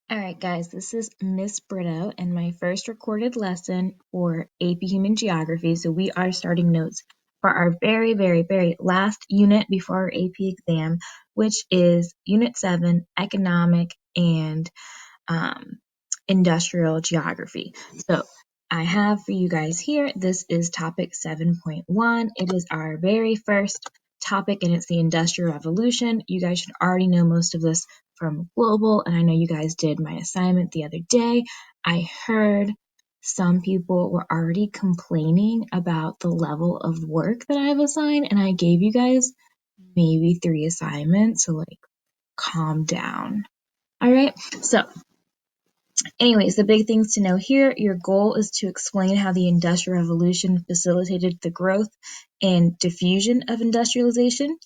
All right, guys, this is Miss Brito and my first recorded lesson for AP Human Geography. So we are starting notes for our very, very, very last unit before our AP exam, which is Unit 7, Economic and um, Industrial Geography. So I have for you guys here, this is topic 7.1. It is our very first topic and it's the Industrial Revolution. You guys should already know most of this from Global, and I know you guys did my assignment the other day. I heard some people were already complaining about the level of work that I have assigned, and I gave you guys maybe 3 assignments, so like calm down. All right, so anyways, the big things to know here, your goal is to explain how the Industrial Revolution facilitated the growth and diffusion of industrialization.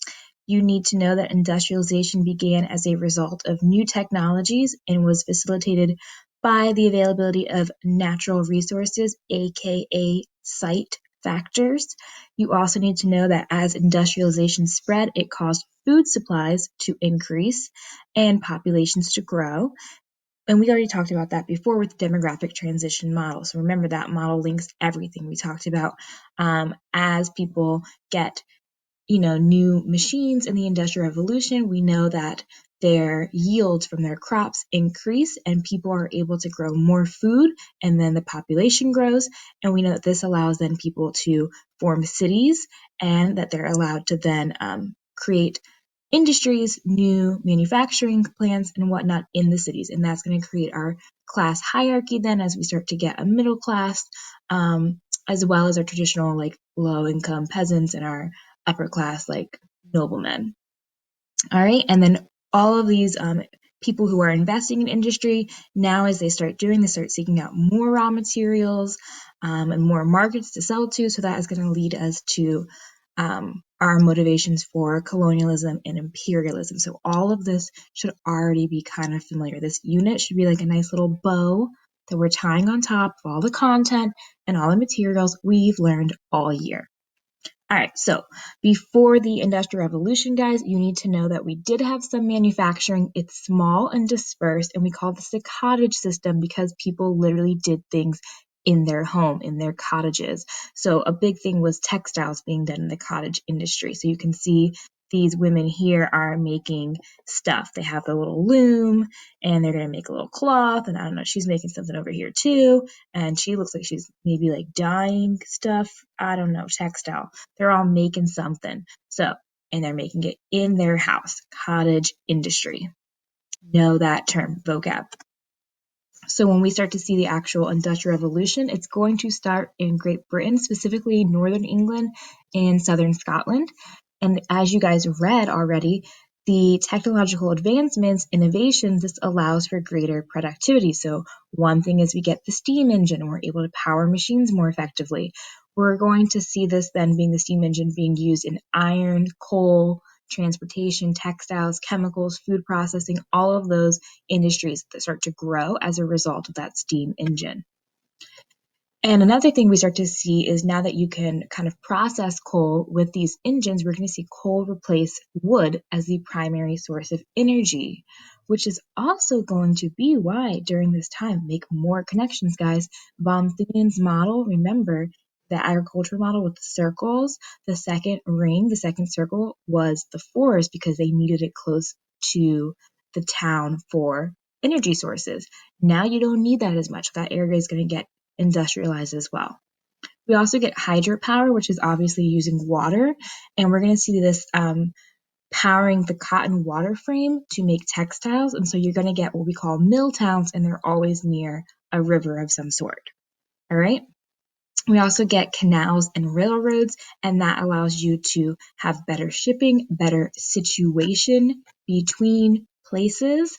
You need to know that industrialization began as a result of new technologies and was facilitated by the availability of natural resources, aka site factors. You also need to know that as industrialization spread, it caused food supplies to increase and populations to grow. And we already talked about that before with the demographic transition model. So remember that model links everything we talked about as people get new machines in the Industrial Revolution. We know that their yields from their crops increase and people are able to grow more food and then the population grows. And we know that this allows then people to form cities and that they're allowed to then create industries, new manufacturing plants and whatnot in the cities. And that's going to create our class hierarchy then as we start to get a middle class, as well as our traditional like low income peasants and our upper class like noblemen. All right. And then all of these people who are investing in industry now, as they start seeking out more raw materials and more markets to sell to. So that is going to lead us to our motivations for colonialism and imperialism. So all of this should already be kind of familiar. This unit should be like a nice little bow that we're tying on top of all the content and all the materials we've learned all year. All right, so before the Industrial Revolution, guys, you need to know that we did have some manufacturing. It's small and dispersed, and we call this the cottage system because people literally did things in their home, in their cottages. So a big thing was textiles being done in the cottage industry. So you can see these women here are making stuff. They have a little loom, and they're going to make a little cloth, and I don't know, she's making something over here too, and she looks like she's maybe like dyeing stuff. I don't know, textile. They're all making something. So, and they're making it in their house, cottage industry. Know that term, vocab. So when we start to see the actual Industrial Revolution, it's going to start in Great Britain, specifically Northern England and Southern Scotland. And as you guys read already, the technological advancements, innovations, this allows for greater productivity. So one thing is we get the steam engine, we're able to power machines more effectively. We're going to see this then being the steam engine being used in iron, coal, transportation, textiles, chemicals, food processing, all of those industries that start to grow as a result of that steam engine. And another thing we start to see is now that you can kind of process coal with these engines, we're going to see coal replace wood as the primary source of energy, which is also going to be why during this time, make more connections, guys. Von Thunen's model, remember the agricultural model with the circles, the second ring, the second circle was the forest because they needed it close to the town for energy sources. Now you don't need that as much. That area is going to get industrialized as well. We also get hydropower, which is obviously using water, and we're going to see this powering the cotton water frame to make textiles, and so you're going to get what we call mill towns, and they're always near a river of some sort. All right. We also get canals and railroads, and that allows you to have better shipping, better situation between places,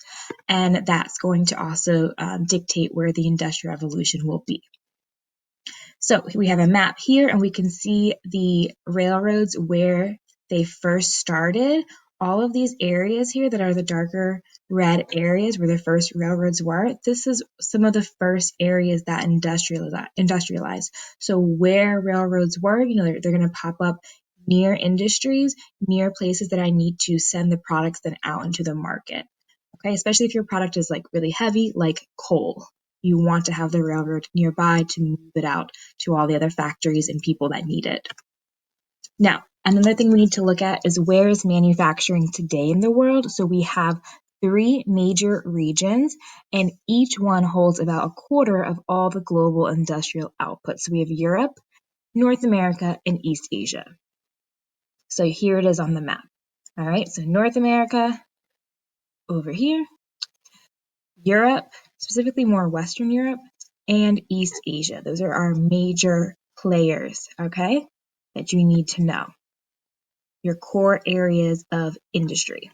and that's going to also dictate where the Industrial Revolution will be. So we have a map here and we can see the railroads where they first started. All of these areas here that are the darker red areas where the first railroads were, this is some of the first areas that industrialized. So where railroads were, they're going to pop up near industries, near places that I need to send the products then out into the market. Okay, especially if your product is like really heavy, like coal. You want to have the railroad nearby to move it out to all the other factories and people that need it. Now, another thing we need to look at is where is manufacturing today in the world? So we have 3 major regions, and each one holds about a quarter of all the global industrial output. So we have Europe, North America, and East Asia. So here it is on the map. All right, so North America over here, Europe, specifically more Western Europe, and East Asia. Those are our major players, okay, that you need to know. Your core areas of industry.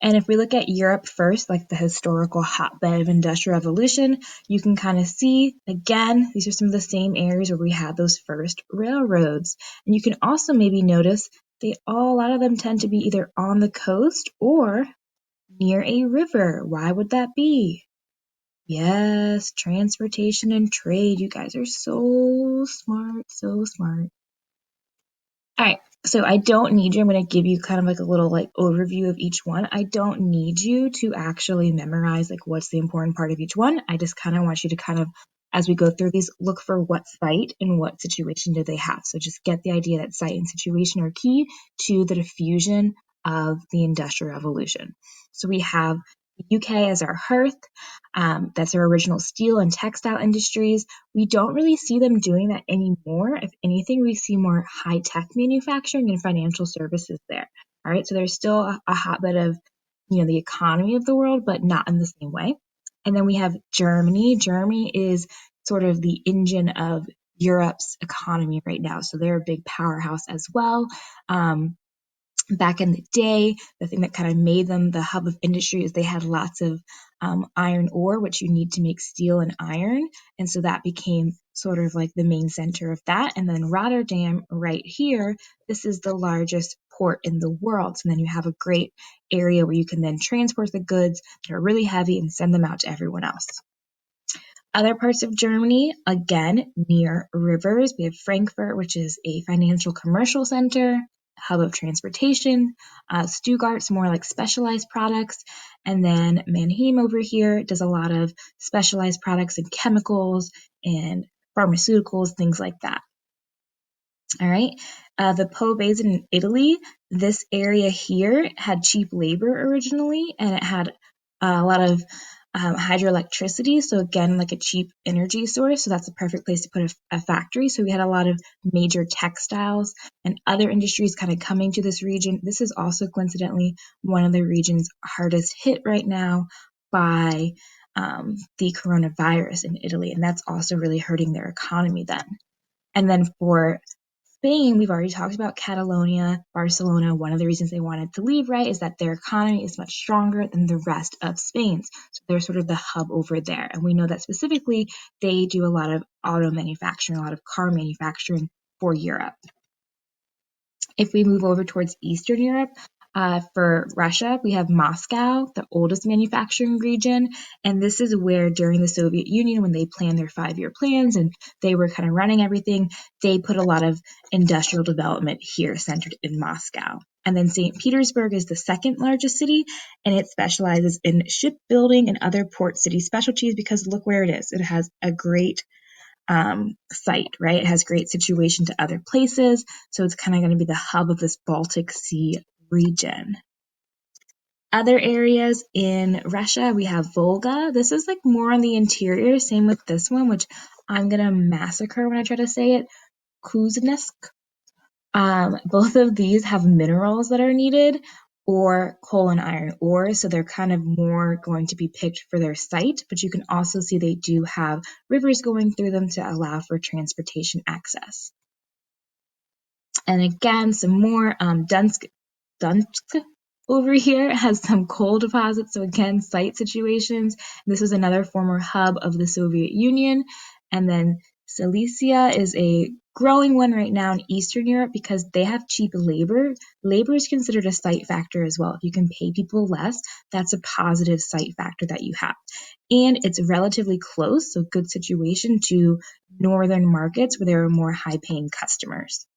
And if we look at Europe first, like the historical hotbed of industrial revolution, you can kind of see, again, these are some of the same areas where we had those first railroads. And you can also maybe notice a lot of them tend to be either on the coast or near a river. Why would that be? Yes, transportation and trade. You guys are so smart, so smart. All right, so I don't need you. I'm going to give you kind of like a little like overview of each one. I don't need you to actually memorize like what's the important part of each one. I just kind of want you to kind of, as we go through these, look for what site and what situation do they have. So just get the idea that site and situation are key to the diffusion of the Industrial Revolution. So we have the UK as our hearth. That's our original steel and textile industries. We don't really see them doing that anymore. If anything, we see more high-tech manufacturing and financial services there. All right, so there's still a hotbed of, the economy of the world, but not in the same way. And then we have Germany. Germany is sort of the engine of Europe's economy right now. So they're a big powerhouse as well. Back in the day, the thing that kind of made them the hub of industry is they had lots of iron ore, which you need to make steel and iron. And so that became sort of like the main center of that. And then Rotterdam right here, this is the largest port in the world. So then you have a great area where you can then transport the goods that are really heavy and send them out to everyone else. Other parts of Germany, again, near rivers, we have Frankfurt, which is a financial commercial center, hub of transportation. Stuttgart's more like specialized products. And then Mannheim over here does a lot of specialized products and chemicals and pharmaceuticals, things like that. All right. The Po Basin in Italy, this area here had cheap labor originally, and it had a lot of hydroelectricity. So again, like a cheap energy source. So that's the perfect place to put a factory. So we had a lot of major textiles and other industries kind of coming to this region. This is also coincidentally one of the regions hardest hit right now by the coronavirus in Italy. And that's also really hurting their economy then. And then for Spain, we've already talked about Catalonia, Barcelona. One of the reasons they wanted to leave, right, is that their economy is much stronger than the rest of Spain's. So they're sort of the hub over there. And we know that specifically they do a lot of auto manufacturing, a lot of car manufacturing for Europe. If we move over towards Eastern Europe, for Russia, we have Moscow, the oldest manufacturing region. And this is where during the Soviet Union, when they planned their 5-year plans and they were kind of running everything, they put a lot of industrial development here centered in Moscow. And then St. Petersburg is the second largest city, and it specializes in shipbuilding and other port city specialties because look where it is. It has a great site, right? It has great situation to other places. So it's kind of going to be the hub of this Baltic Sea region. Other areas in Russia, we have Volga. This is like more on the interior. Same with this one, which I'm going to massacre when I try to say it. Kuznetsk. Both of these have minerals that are needed or coal and iron ore, so they're kind of more going to be picked for their site, but you can also see they do have rivers going through them to allow for transportation access. And again, some more Donetsk over here has some coal deposits, so again, site situations. This was another former hub of the Soviet Union, and then Silesia is a growing one right now in Eastern Europe because they have cheap labor. Labor is considered a site factor as well. If you can pay people less, that's a positive site factor that you have. And it's relatively close, so good situation to northern markets where there are more high-paying customers.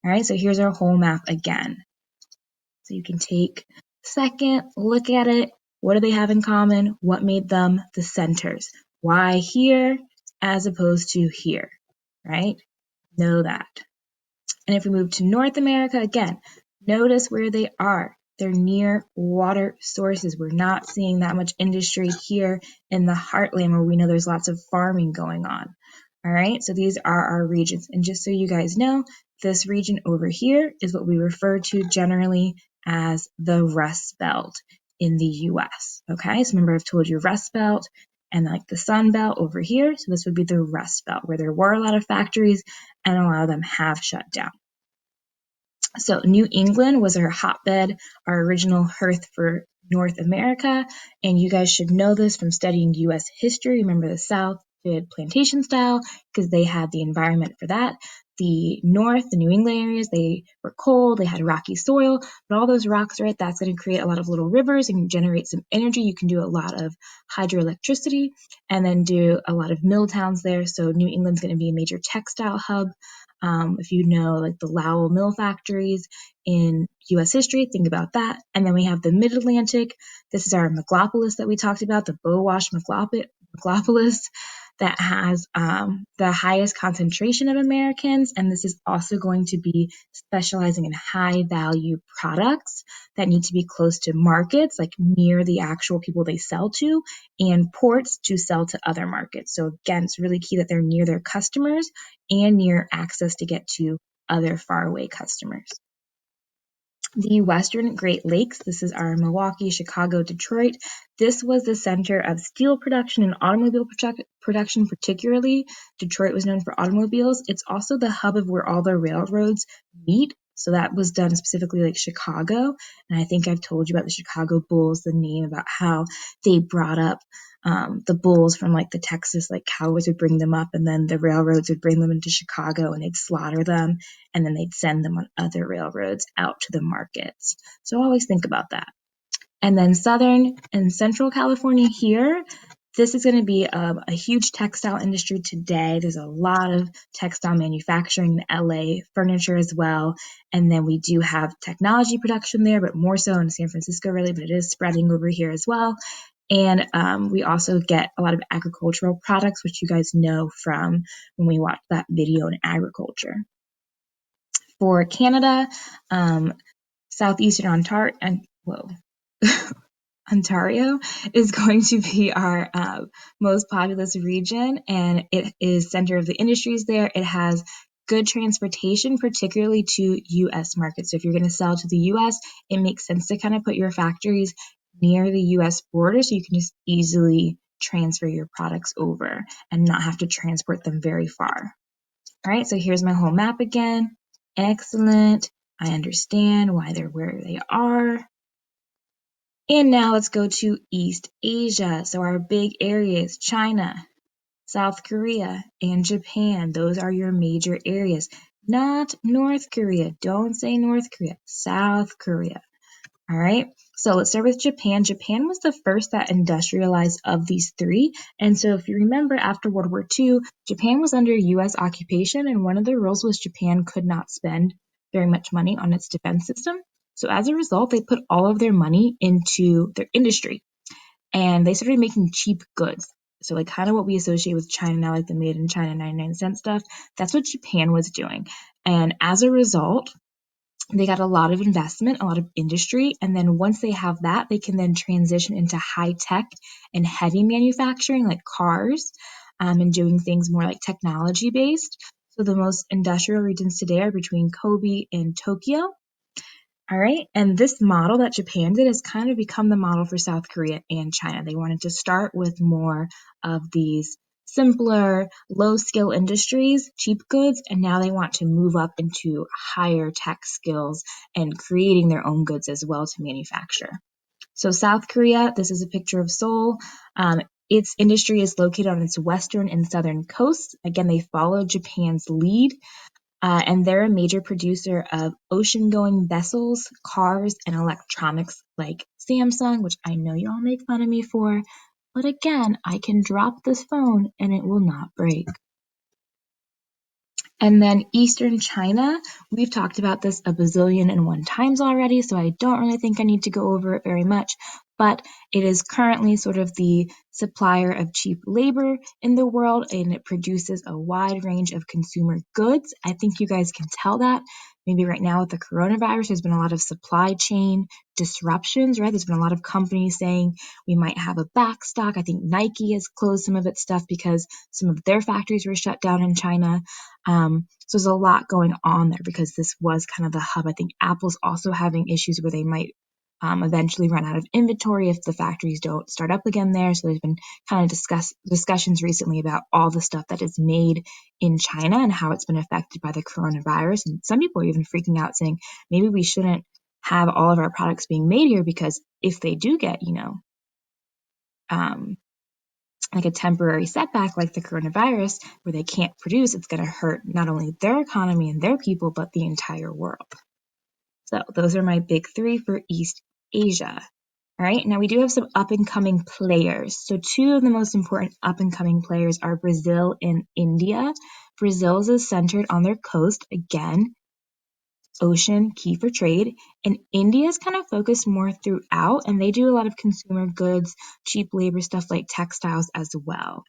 All right, so here's our whole map again. So you can take a second, look at it, What do they have in common? What made them the centers? Why here as opposed to here, right? Know that. And if we move to North America, again, notice where they are. They're near water sources. We're not seeing that much industry here in the heartland where we know there's lots of farming going on. All right, so these are our regions. And just so you guys know, this region over here is what we refer to generally as the Rust Belt in the US. Okay, so remember I've told you Rust Belt and like the Sun Belt over here. So this would be the Rust Belt where there were a lot of factories and a lot of them have shut down. So New England was our hotbed, our original hearth for North America, and you guys should know this from studying U.S. history. Remember the South did plantation style because they had the environment for that. The North, the New England areas, they were cold, they had rocky soil, but all those rocks, right, that's going to create a lot of little rivers and generate some energy. You can do a lot of hydroelectricity and then do a lot of mill towns there. So New England's going to be a major textile hub. If you know like the Lowell mill factories in U.S. history, think about that. And then we have the Mid-Atlantic. This is our megalopolis that we talked about, the Bowash megalopolis that has the highest concentration of Americans. And this is also going to be specializing in high value products that need to be close to markets, like near the actual people they sell to, and ports to sell to other markets. So again, it's really key that they're near their customers and near access to get to other faraway customers. The Western Great Lakes, this is our Milwaukee, Chicago, Detroit. This was the center of steel production and automobile production, particularly. Detroit was known for automobiles. It's also the hub of where all the railroads meet. So that was done specifically like Chicago. And I think I've told you about the Chicago Bulls, the name about how they brought up the bulls from like the Texas, like cowboys would bring them up and then the railroads would bring them into Chicago and they'd slaughter them and then they'd send them on other railroads out to the markets. So always think about that. And then Southern and Central California here, this is going to be a huge textile industry today. There's a lot of textile manufacturing in LA, furniture as well. And then we do have technology production there, but more so in San Francisco really, but it is spreading over here as well. And we also get a lot of agricultural products, which you guys know from when we watched that video in agriculture. For Canada, southeastern Ontario is going to be our most populous region, and it is center of the industries there. It has good transportation, particularly to U.S. markets. So if you're going to sell to the U.S., it makes sense to kind of put your factories near the U.S. border so you can just easily transfer your products over and not have to transport them very far. All right, so here's my whole map again. Excellent. I understand why they're where they are. And now let's go to East Asia. So our big areas, China, South Korea, and Japan. Those are your major areas. Not North Korea. Don't say North Korea. South Korea. All right. So let's start with Japan. Japan was the first that industrialized of these three. And so if you remember, after World War II, Japan was under U.S. occupation, and one of the rules was Japan could not spend very much money on its defense system. So as a result, they put all of their money into their industry, and they started making cheap goods. So like kind of what we associate with China now, like the made in China 99-cent stuff, that's what Japan was doing. And as a result, they got a lot of investment, a lot of industry, and then once they have that, they can then transition into high tech and heavy manufacturing like cars, and doing things more like technology based. So the most industrial regions today are between Kobe and Tokyo. All right, and this model that Japan did has kind of become the model for South Korea and China. They wanted to start with more of these simpler, low-skill industries, cheap goods, and now they want to move up into higher tech skills and creating their own goods as well to manufacture. So South Korea, this is a picture of Seoul. Its industry is located on its western and southern coasts. Again, they followed Japan's lead. And they're a major producer of ocean-going vessels, cars, and electronics like Samsung, which I know you all make fun of me for. But again, I can drop this phone and it will not break. And then Eastern China, we've talked about this a bazillion and one times already, so I don't really think I need to go over it very much. but it is currently sort of the supplier of cheap labor in the world, and it produces a wide range of consumer goods. I think you guys can tell that. Maybe right now with the coronavirus, there's been a lot of supply chain disruptions, right? There's been a lot of companies saying we might have a backstock. I think Nike has closed some of its stuff because some of their factories were shut down in China. So there's a lot going on there because this was kind of the hub. I think Apple's also having issues where they might eventually run out of inventory if the factories don't start up again there. So there's been kind of discussions recently about all the stuff that is made in China and how it's been affected by the coronavirus. And some people are even freaking out saying maybe we shouldn't have all of our products being made here because if they do get, like a temporary setback like the coronavirus where they can't produce, it's going to hurt not only their economy and their people, but the entire world. So those are my big three for East Asia. All right, now we do have some up-and-coming players. So two of the most important up-and-coming players are Brazil and India. Brazil's is centered on their coast, again, ocean, key for trade. And India's kind of focused more throughout, and they do a lot of consumer goods, cheap labor stuff like textiles as well.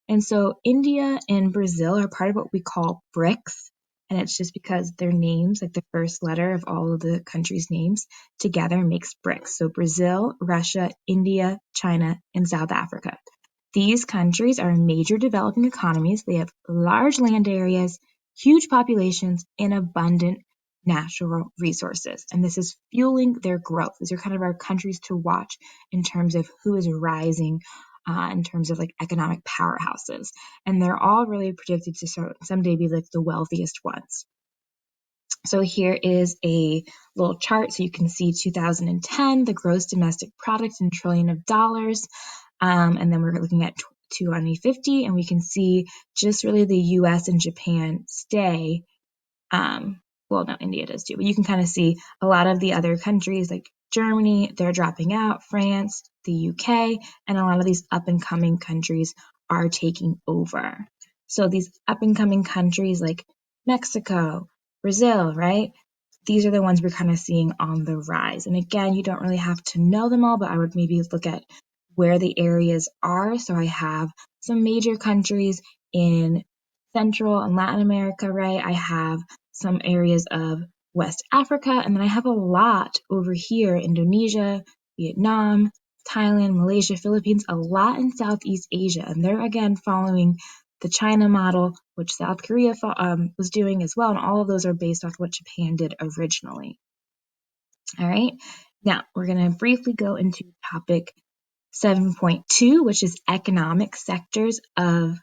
And so India and Brazil are part of what we call BRICS. And it's just because their names, like the first letter of all of the countries' names, together makes BRICS. So Brazil, Russia, India, China, and South Africa. These countries are major developing economies. They have large land areas, huge populations, and abundant natural resources. And this is fueling their growth. These are kind of our countries to watch in terms of who is rising in terms of like economic powerhouses. And they're all really predicted to someday be like the wealthiest ones. So here is a little chart. So you can see 2010, the gross domestic product in trillion of dollars. And then we're looking at 2050, and we can see just really the US and Japan stay. Well, no, India does too, but you can kind of see a lot of the other countries like Germany, they're dropping out, France, the UK, and a lot of these up and coming countries are taking over. So these up and coming countries like Mexico, Brazil, right? These are the ones we're kind of seeing on the rise. And again, you don't really have to know them all, but I would maybe look at where the areas are. So I have some major countries in Central and Latin America, right? I have some areas of West Africa, and then I have a lot over here, Indonesia, Vietnam, Thailand, Malaysia, Philippines, a lot in Southeast Asia. And they're again following the China model, which South Korea was doing as well. And all of those are based off what Japan did originally. All right. Now we're going to briefly go into topic 7.2, which is economic sectors of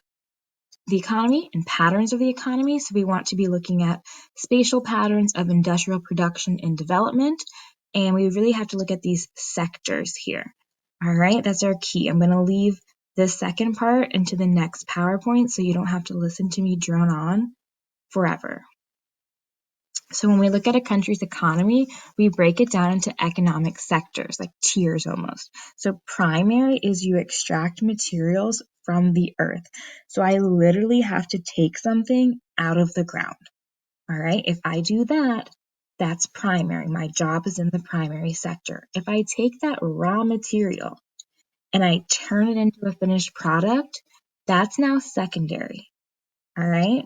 the economy and patterns of the economy. So we want to be looking at spatial patterns of industrial production and development. And we really have to look at these sectors here. All right, that's our key. I'm going to leave this second part into the next PowerPoint so you don't have to listen to me drone on forever. So when we look at a country's economy, we break it down into economic sectors, like tiers almost. So primary is you extract materials from the earth. So I literally have to take something out of the ground. All right, if I do that, that's primary. My job is in the primary sector. If I take that raw material and I turn it into a finished product, that's now secondary. All right.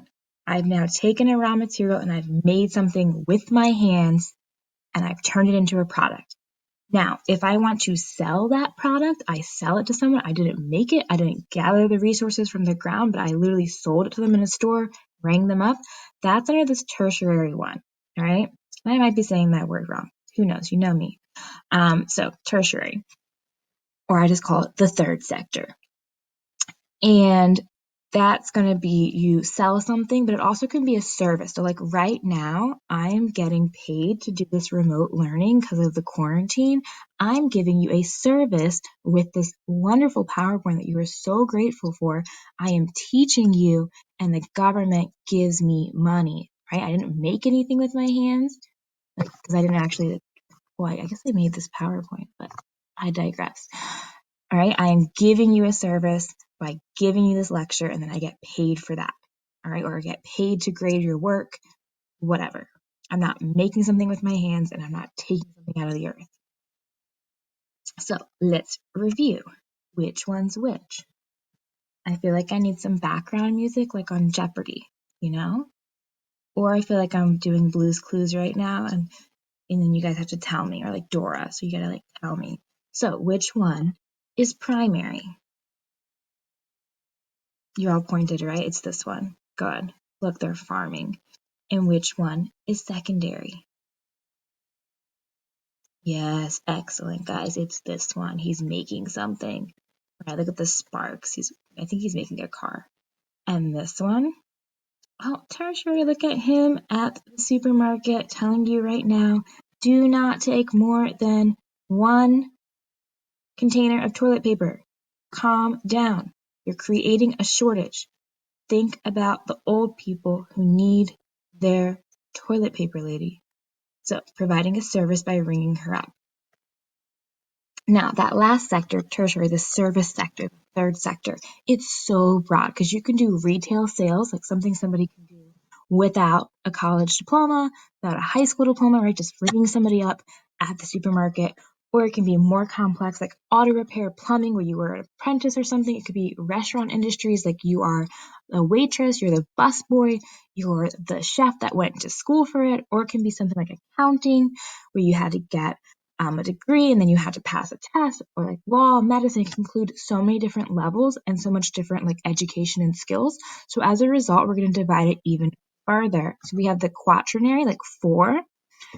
I've now taken a raw material and I've made something with my hands and I've turned it into a product. Now, if I want to sell that product, I sell it to someone. I didn't make it. I didn't gather the resources from the ground, but I literally sold it to them in a store, rang them up. That's under this tertiary one. All right. And I might be saying that word wrong. Who knows? You know me. So tertiary, or I just call it the third sector. And that's going to be you sell something, but it also can be a service. So like right now, I'm getting paid to do this remote learning because of the quarantine. I'm giving you a service with this wonderful PowerPoint that you are so grateful for. I am teaching you and the government gives me money, right? I didn't make anything with my hands because I didn't actually, well, I guess I made this PowerPoint, but I digress. All right, I am giving you a service by giving you this lecture, and then I get paid for that. All right, or I get paid to grade your work, whatever. I'm not making something with my hands, and I'm not taking something out of the earth. So let's review. Which one's which? I feel like I need some background music like on Jeopardy, you know? Or I feel like I'm doing Blue's Clues right now and then you guys have to tell me, or like Dora, so you gotta like tell me. So which one is primary? You all pointed, right? It's this one. Good. Look, they're farming. And which one is secondary? Yes, excellent, guys. It's this one. He's making something. Right, look at the sparks. I think he's making a car. And this one? Oh, tertiary, look at him at the supermarket telling you right now, do not take more than one container of toilet paper. Calm down. You're creating a shortage. Think about the old people who need their toilet paper, lady. So, providing a service by ringing her up. Now, that last sector, tertiary, the service sector, the third sector, it's so broad because you can do retail sales, like something somebody can do without a college diploma, without a high school diploma, right? Just ringing somebody up at the supermarket. Or it can be more complex, like auto repair, plumbing, where you were an apprentice or something. It could be restaurant industries, like you are a waitress, you're the busboy, you're the chef that went to school for it. Or it can be something like accounting, where you had to get a degree and then you had to pass a test, or like law, medicine. It can include so many different levels and so much different like education and skills. So as a result, we're going to divide it even further. So we have the quaternary, like 4.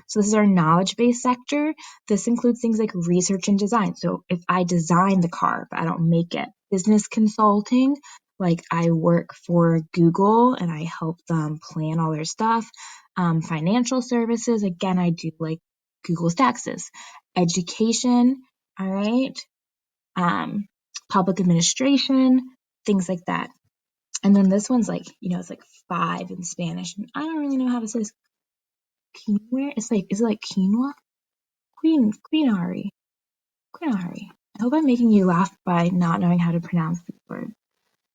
So this is our knowledge-based sector. This includes things like research and design. So if I design the car, but I don't make it. Business consulting, like I work for Google and I help them plan all their stuff. Financial services, again, I do like Google's taxes. Education, all right. Public administration, things like that. And then this one's like, it's like 5 in Spanish. And I don't really know how to say this. Quinoa? Is it like quinoa? Queenari. Queenari. I hope I'm making you laugh by not knowing how to pronounce the word.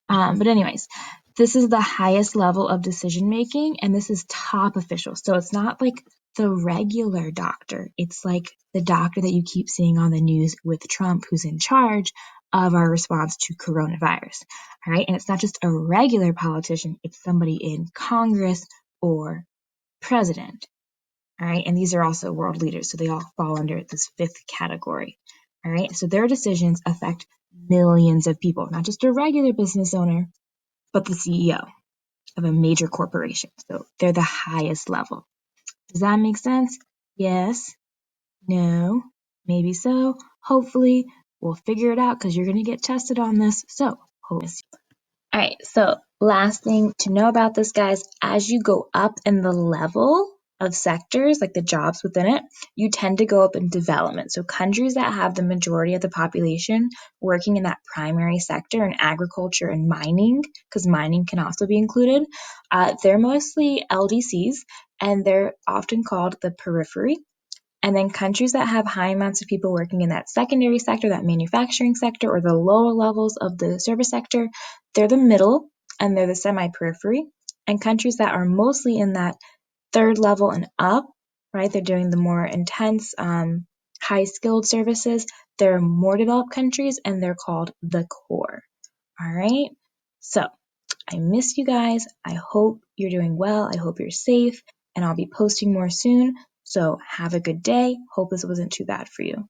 But anyways, this is the highest level of decision making, and this is top official. So it's not like the regular doctor. It's like the doctor that you keep seeing on the news with Trump, who's in charge of our response to coronavirus. All right. And it's not just a regular politician, it's somebody in Congress or president. All right. And these are also world leaders. So they all fall under this 5th category. All right. So their decisions affect millions of people, not just a regular business owner, but the CEO of a major corporation. So they're the highest level. Does that make sense? Yes? No? Maybe so? Hopefully, we'll figure it out because you're going to get tested on this. So, hopefully. All right, so last thing to know about this, guys, as you go up in the level of sectors, like the jobs within it, you tend to go up in development. So countries that have the majority of the population working in that primary sector in agriculture and mining, because mining can also be included, they're mostly LDCs, and they're often called the periphery. And then countries that have high amounts of people working in that secondary sector, that manufacturing sector, or the lower levels of the service sector, they're the middle and they're the semi-periphery. And countries that are mostly in that third level and up, right? They're doing the more intense, high-skilled services. They're more developed countries and they're called the core. All right. So I miss you guys. I hope you're doing well. I hope you're safe, and I'll be posting more soon. So have a good day. Hope this wasn't too bad for you.